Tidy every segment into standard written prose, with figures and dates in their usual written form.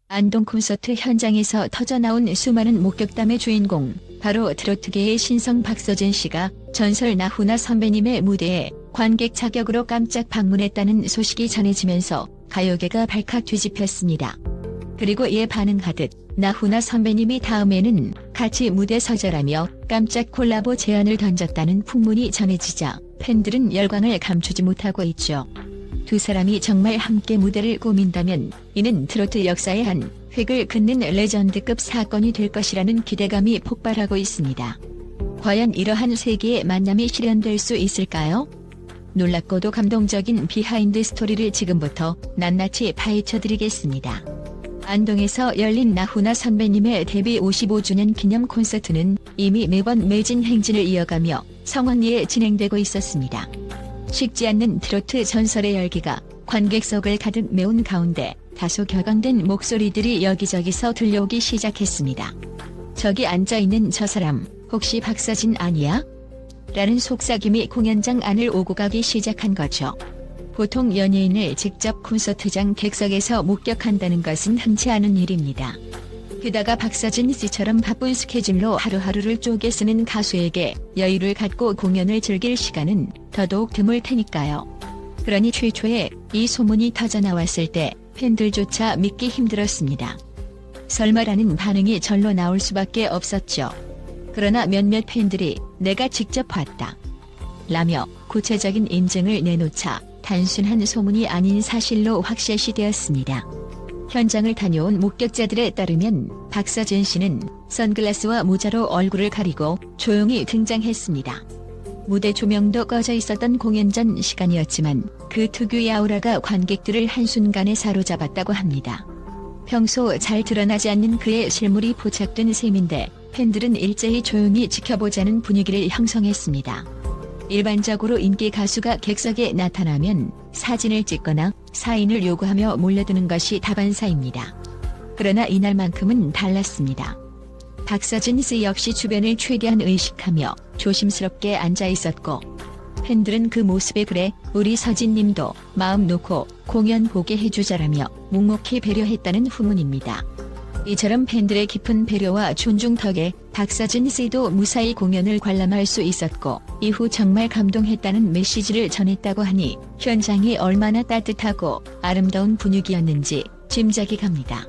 안동 콘서트 현장에서 터져나온 수많은 목격담의 주인공, 바로 트로트계의 신성 박서진 씨가 전설 나훈아 선배님의 무대에 관객 자격으로 깜짝 방문했다는 소식이 전해지면서 가요계가 발칵 뒤집혔습니다. 그리고 이에 반응하듯 나훈아 선배님이 다음에는 같이 무대 서자라며 깜짝 콜라보 제안을 던졌다는 풍문이 전해지자 팬들은 열광을 감추지 못하고 있죠. 두 사람이 정말 함께 무대를 꾸민다면 이는 트로트 역사의 한 획을 긋는 레전드급 사건이 될 것이라는 기대감이 폭발하고 있습니다. 과연 이러한 세기의 만남이 실현될 수 있을까요? 놀랍고도 감동적인 비하인드 스토리를 지금부터 낱낱이 파헤쳐드리겠습니다. 안동에서 열린 나훈아 선배님의 데뷔 55주년 기념 콘서트는 이미 매번 매진 행진을 이어가며 성황리에 진행되고 있었습니다. 식지 않는 트로트 전설의 열기가 관객석을 가득 메운 가운데 다소 격앙된 목소리들이 여기저기서 들려오기 시작했습니다. 저기 앉아있는 저 사람 혹시 박서진 아니야? 라는 속삭임이 공연장 안을 오고 가기 시작한 거죠. 보통 연예인을 직접 콘서트장 객석에서 목격한다는 것은 흔치 않은 일입니다. 게다가 박서진 씨처럼 바쁜 스케줄로 하루하루를 쪼개 쓰는 가수에게 여유를 갖고 공연을 즐길 시간은 더더욱 드물 테니까요. 그러니 최초에 이 소문이 터져나왔을 때 팬들조차 믿기 힘들었습니다. 설마라는 반응이 절로 나올 수밖에 없었죠. 그러나 몇몇 팬들이 내가 직접 봤다 라며 구체적인 인증을 내놓자 단순한 소문이 아닌 사실로 확실시되었습니다. 현장을 다녀온 목격자들에 따르면 박서진 씨는 선글라스와 모자로 얼굴을 가리고 조용히 등장했습니다. 무대 조명도 꺼져 있었던 공연 전 시간이었지만 그 특유의 아우라가 관객들을 한순간에 사로잡았다고 합니다. 평소 잘 드러나지 않는 그의 실물이 포착된 셈인데 팬들은 일제히 조용히 지켜보자는 분위기를 형성했습니다. 일반적으로 인기 가수가 객석에 나타나면 사진을 찍거나 사인을 요구하며 몰려드는 것이 다반사입니다. 그러나 이날만큼은 달랐습니다. 박서진 씨 역시 주변을 최대한 의식하며 조심스럽게 앉아 있었고 팬들은 그 모습에 그래 우리 서진님도 마음 놓고 공연 보게 해주자라며 묵묵히 배려했다는 후문입니다. 이처럼 팬들의 깊은 배려와 존중 덕에 박서진 씨도 무사히 공연을 관람할 수 있었고 이후 정말 감동했다는 메시지를 전했다고 하니 현장이 얼마나 따뜻하고 아름다운 분위기였는지 짐작이 갑니다.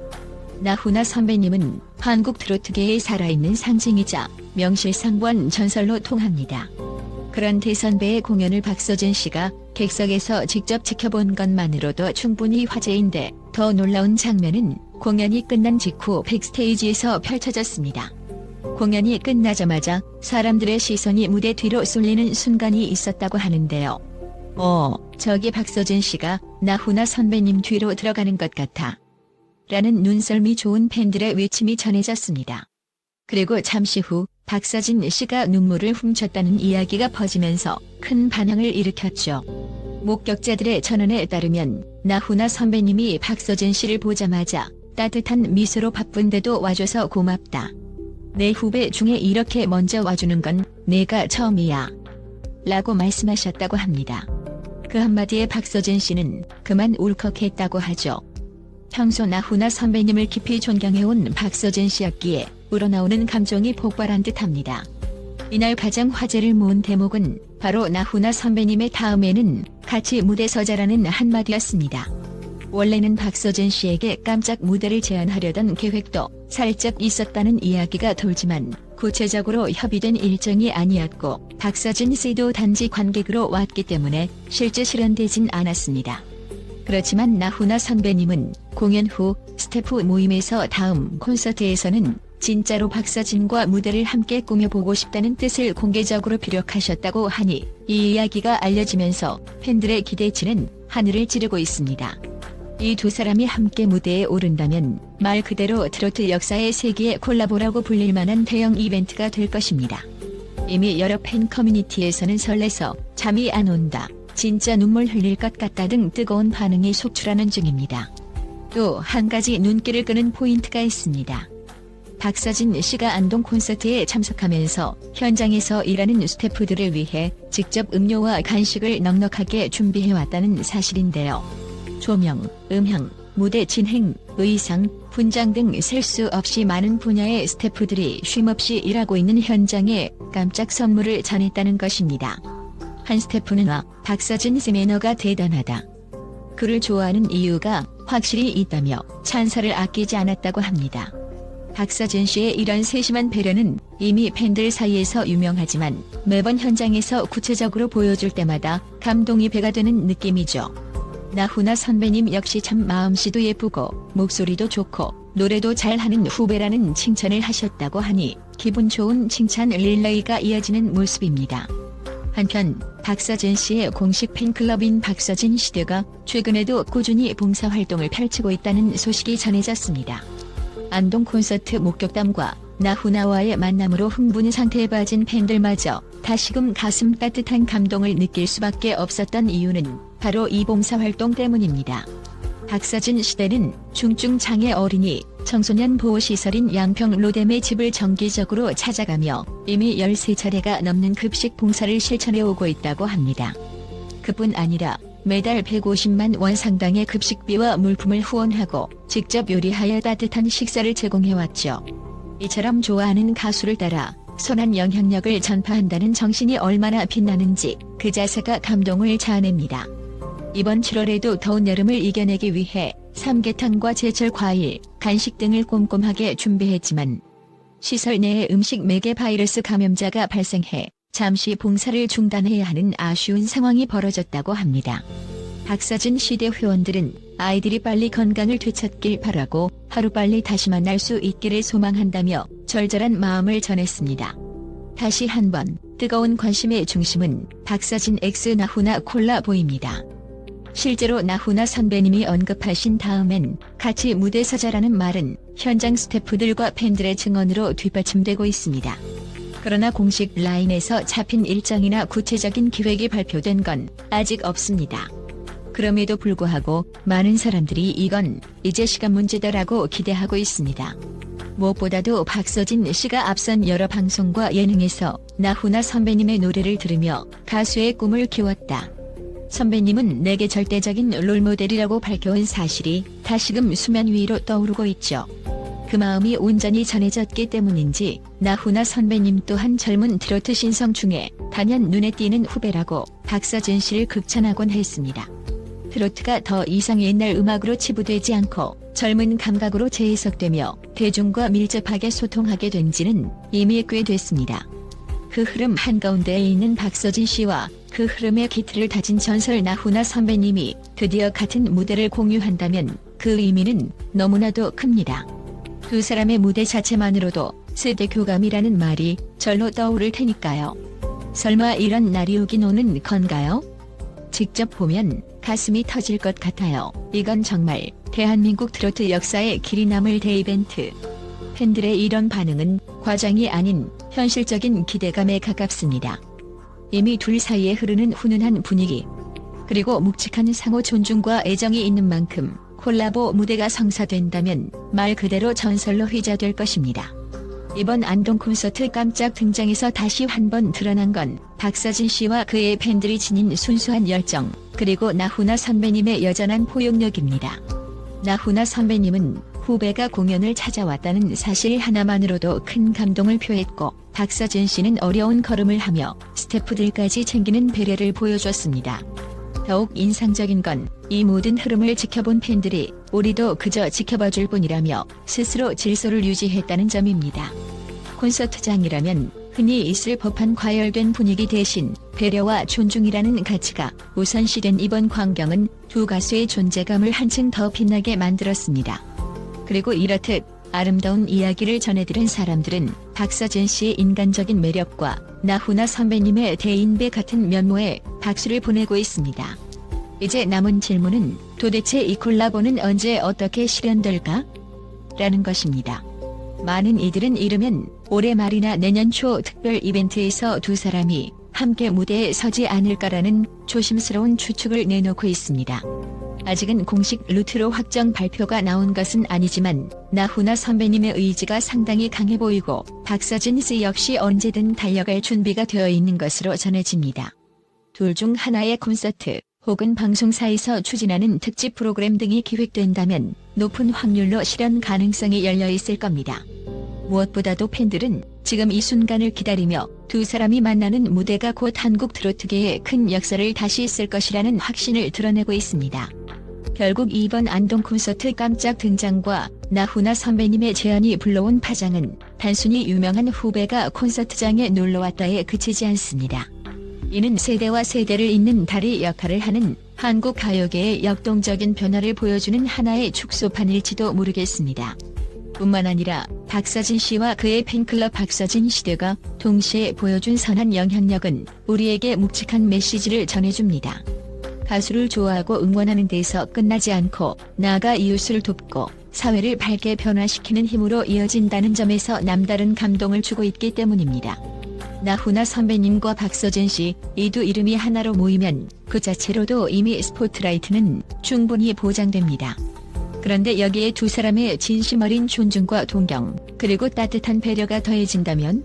나훈아 선배님은 한국 트로트계의 살아있는 상징이자 명실상부한 전설로 통합니다. 그런 대선배의 공연을 박서진 씨가 객석에서 직접 지켜본 것만으로도 충분히 화제인데 더 놀라운 장면은 공연이 끝난 직후 백스테이지에서 펼쳐졌습니다. 공연이 끝나자마자 사람들의 시선이 무대 뒤로 쏠리는 순간이 있었다고 하는데요. 저기 박서진 씨가 나훈아 선배님 뒤로 들어가는 것 같아. 라는 눈썰미 좋은 팬들의 외침이 전해졌습니다. 그리고 잠시 후 박서진 씨가 눈물을 훔쳤다는 이야기가 퍼지면서 큰 반향을 일으켰죠. 목격자들의 전언에 따르면 나훈아 선배님이 박서진 씨를 보자마자 따뜻한 미소로 바쁜데도 와줘서 고맙다. 내 후배 중에 이렇게 먼저 와주는 건 내가 처음이야. 라고 말씀하셨다고 합니다. 그 한마디에 박서진 씨는 그만 울컥했다고 하죠. 평소 나훈아 선배님을 깊이 존경해온 박서진 씨였기에 우러나오는 감정이 폭발한 듯합니다. 이날 가장 화제를 모은 대목은 바로 나훈아 선배님의 다음에는 같이 무대 서자라는 한마디였습니다. 원래는 박서진 씨에게 깜짝 무대를 제안하려던 계획도 살짝 있었다는 이야기가 돌지만 구체적으로 협의된 일정이 아니었고 박서진 씨도 단지 관객으로 왔기 때문에 실제 실현되진 않았습니다. 그렇지만 나훈아 선배님은 공연 후 스태프 모임에서 다음 콘서트에서는 진짜로 박서진과 무대를 함께 꾸며보고 싶다는 뜻을 공개적으로 피력하셨다고 하니 이 이야기가 알려지면서 팬들의 기대치는 하늘을 찌르고 있습니다. 이 두 사람이 함께 무대에 오른다면 말 그대로 트로트 역사의 세기의 콜라보라고 불릴 만한 대형 이벤트가 될 것입니다. 이미 여러 팬 커뮤니티에서는 설레서 잠이 안 온다, 진짜 눈물 흘릴 것 같다 등 뜨거운 반응이 속출하는 중입니다. 또 한 가지 눈길을 끄는 포인트가 있습니다. 박서진 씨가 안동 콘서트에 참석하면서 현장에서 일하는 스태프들을 위해 직접 음료와 간식을 넉넉하게 준비해왔다는 사실인데요. 조명, 음향, 무대 진행, 의상, 분장 등 셀 수 없이 많은 분야의 스태프들이 쉼없이 일하고 있는 현장에 깜짝 선물을 전했다는 것입니다. 한 스태프는 박서진 씨 매너가 대단하다. 그를 좋아하는 이유가 확실히 있다며 찬사를 아끼지 않았다고 합니다. 박서진 씨의 이런 세심한 배려는 이미 팬들 사이에서 유명하지만 매번 현장에서 구체적으로 보여줄 때마다 감동이 배가 되는 느낌이죠. 나훈아 선배님 역시 참 마음씨도 예쁘고 목소리도 좋고 노래도 잘하는 후배라는 칭찬을 하셨다고 하니 기분 좋은 칭찬 릴레이가 이어지는 모습입니다. 한편 박서진 씨의 공식 팬클럽인 박서진 시대가 최근에도 꾸준히 봉사활동을 펼치고 있다는 소식이 전해졌습니다. 안동 콘서트 목격담과 나훈아와의 만남으로 흥분 상태에 빠진 팬들마저 다시금 가슴 따뜻한 감동을 느낄 수밖에 없었던 이유는 바로 이 봉사활동 때문입니다. 박서진 시대는 중증장애 어린이, 청소년 보호시설인 양평 로뎀의 집을 정기적으로 찾아가며 이미 13차례가 넘는 급식 봉사를 실천해오고 있다고 합니다. 그뿐 아니라 매달 150만 원 상당의 급식비와 물품을 후원하고 직접 요리하여 따뜻한 식사를 제공해왔죠. 이처럼 좋아하는 가수를 따라 선한 영향력을 전파한다는 정신이 얼마나 빛나는지 그 자세가 감동을 자아냅니다. 이번 7월에도 더운 여름을 이겨내기 위해 삼계탕과 제철 과일, 간식 등을 꼼꼼하게 준비했지만 시설 내에 음식 매개 바이러스 감염자가 발생해 잠시 봉사를 중단해야 하는 아쉬운 상황이 벌어졌다고 합니다. 박서진 시대 회원들은 아이들이 빨리 건강을 되찾길 바라고 하루빨리 다시 만날 수 있기를 소망한다며 절절한 마음을 전했습니다. 다시 한번 뜨거운 관심의 중심은 박서진 x 나훈아 콜라보입니다. 실제로 나훈아 선배님이 언급하신 다음엔 같이 무대 서자라는 말은 현장 스태프들과 팬들의 증언으로 뒷받침되고 있습니다. 그러나 공식 라인에서 잡힌 일정이나 구체적인 기획이 발표된 건 아직 없습니다. 그럼에도 불구하고 많은 사람들이 이건 이제 시간 문제다라고 기대하고 있습니다. 무엇보다도 박서진 씨가 앞선 여러 방송과 예능에서 나훈아 선배님의 노래를 들으며 가수의 꿈을 키웠다. 선배님은 내게 절대적인 롤모델이라고 밝혀온 사실이 다시금 수면 위로 떠오르고 있죠. 그 마음이 온전히 전해졌기 때문인지 나훈아 선배님 또한 젊은 트로트 신성 중에 단연 눈에 띄는 후배라고 박서진 씨를 극찬하곤 했습니다. 트로트가 더 이상 옛날 음악으로 치부되지 않고 젊은 감각으로 재해석되며 대중과 밀접하게 소통하게 된 지는 이미 꽤 됐습니다. 그 흐름 한가운데에 있는 박서진 씨와 그 흐름의 기틀을 다진 전설 나훈아 선배님이 드디어 같은 무대를 공유한다면 그 의미는 너무나도 큽니다. 두 사람의 무대 자체만으로도 세대 교감이라는 말이 절로 떠오를 테니까요. 설마 이런 날이 오긴 오는 건가요? 직접 보면 가슴이 터질 것 같아요. 이건 정말 대한민국 트로트 역사에 길이 남을 대이벤트. 팬들의 이런 반응은 과장이 아닌 현실적인 기대감에 가깝습니다. 이미 둘 사이에 흐르는 훈훈한 분위기, 그리고 묵직한 상호 존중과 애정이 있는 만큼 콜라보 무대가 성사된다면 말 그대로 전설로 휘자될 것입니다. 이번 안동 콘서트 깜짝 등장에서 다시 한번 드러난 건 박서진 씨와 그의 팬들이 지닌 순수한 열정, 그리고 나훈아 선배님의 여전한 포용력입니다. 나훈아 선배님은 후배가 공연을 찾아왔다는 사실 하나만으로도 큰 감동을 표했고, 박서진 씨는 어려운 걸음을 하며 스태프들까지 챙기는 배려를 보여줬습니다. 더욱 인상적인 건 이 모든 흐름을 지켜본 팬들이 우리도 그저 지켜봐줄 뿐이라며 스스로 질서를 유지했다는 점입니다. 콘서트장이라면 흔히 있을 법한 과열된 분위기 대신 배려와 존중이라는 가치가 우선시된 이번 광경은 두 가수의 존재감을 한층 더 빛나게 만들었습니다. 그리고 이렇듯 아름다운 이야기를 전해들은 사람들은 박서진 씨의 인간적인 매력과 나훈아 선배님의 대인배 같은 면모에 박수를 보내고 있습니다. 이제 남은 질문은 도대체 이 콜라보는 언제 어떻게 실현될까? 라는 것입니다. 많은 이들은 이르면 올해 말이나 내년 초 특별 이벤트에서 두 사람이 함께 무대에 서지 않을까라는 조심스러운 추측을 내놓고 있습니다. 아직은 공식 루트로 확정 발표가 나온 것은 아니지만 나훈아 선배님의 의지가 상당히 강해 보이고 박서진 씨 역시 언제든 달려갈 준비가 되어 있는 것으로 전해집니다. 둘 중 하나의 콘서트 혹은 방송사에서 추진하는 특집 프로그램 등이 기획된다면 높은 확률로 실현 가능성이 열려 있을 겁니다. 무엇보다도 팬들은 지금 이 순간을 기다리며 두 사람이 만나는 무대가 곧 한국 트로트계에 큰 역사를 다시 쓸 것이라는 확신을 드러내고 있습니다. 결국 이번 안동 콘서트 깜짝 등장과 나훈아 선배님의 제안이 불러온 파장은 단순히 유명한 후배가 콘서트장에 놀러왔다에 그치지 않습니다. 이는 세대와 세대를 잇는 다리 역할을 하는 한국 가요계의 역동적인 변화를 보여주는 하나의 축소판일지도 모르겠습니다. 뿐만 아니라 박서진 씨와 그의 팬클럽 박서진 시대가 동시에 보여준 선한 영향력은 우리에게 묵직한 메시지를 전해줍니다. 가수를 좋아하고 응원하는 데서 끝나지 않고 나아가 이웃을 돕고 사회를 밝게 변화시키는 힘으로 이어진다는 점에서 남다른 감동을 주고 있기 때문입니다. 나훈아 선배님과 박서진 씨, 이 두 이름이 하나로 모이면 그 자체로도 이미 스포트라이트는 충분히 보장됩니다. 그런데 여기에 두 사람의 진심 어린 존중과 동경, 그리고 따뜻한 배려가 더해진다면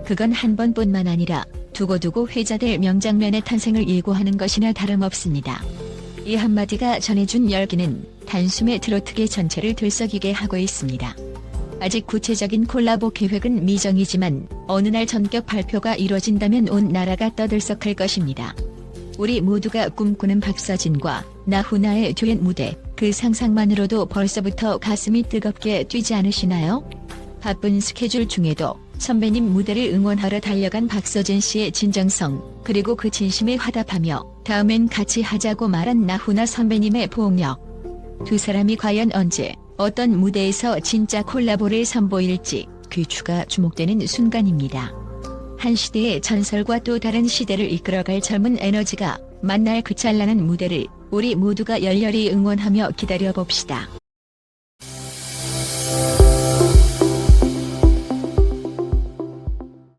그건 한 번뿐만 아니라 두고두고 회자될 명장면의 탄생을 예고하는 것이나 다름없습니다. 이 한마디가 전해준 열기는 단숨에 트로트계 전체를 들썩이게 하고 있습니다. 아직 구체적인 콜라보 계획은 미정이지만 어느 날 전격 발표가 이뤄진다면 온 나라가 떠들썩할 것입니다. 우리 모두가 꿈꾸는 박서진과 나훈아의 듀엣 무대, 그 상상만으로도 벌써부터 가슴이 뜨겁게 뛰지 않으시나요? 바쁜 스케줄 중에도 선배님 무대를 응원하러 달려간 박서진 씨의 진정성, 그리고 그 진심에 화답하며 다음엔 같이 하자고 말한 나훈아 선배님의 포옹력. 두 사람이 과연 언제, 어떤 무대에서 진짜 콜라보를 선보일지 귀추가 주목되는 순간입니다. 한 시대의 전설과 또 다른 시대를 이끌어갈 젊은 에너지가 만날 그 찬란한 무대를 우리 모두가 열렬히 응원하며 기다려봅시다.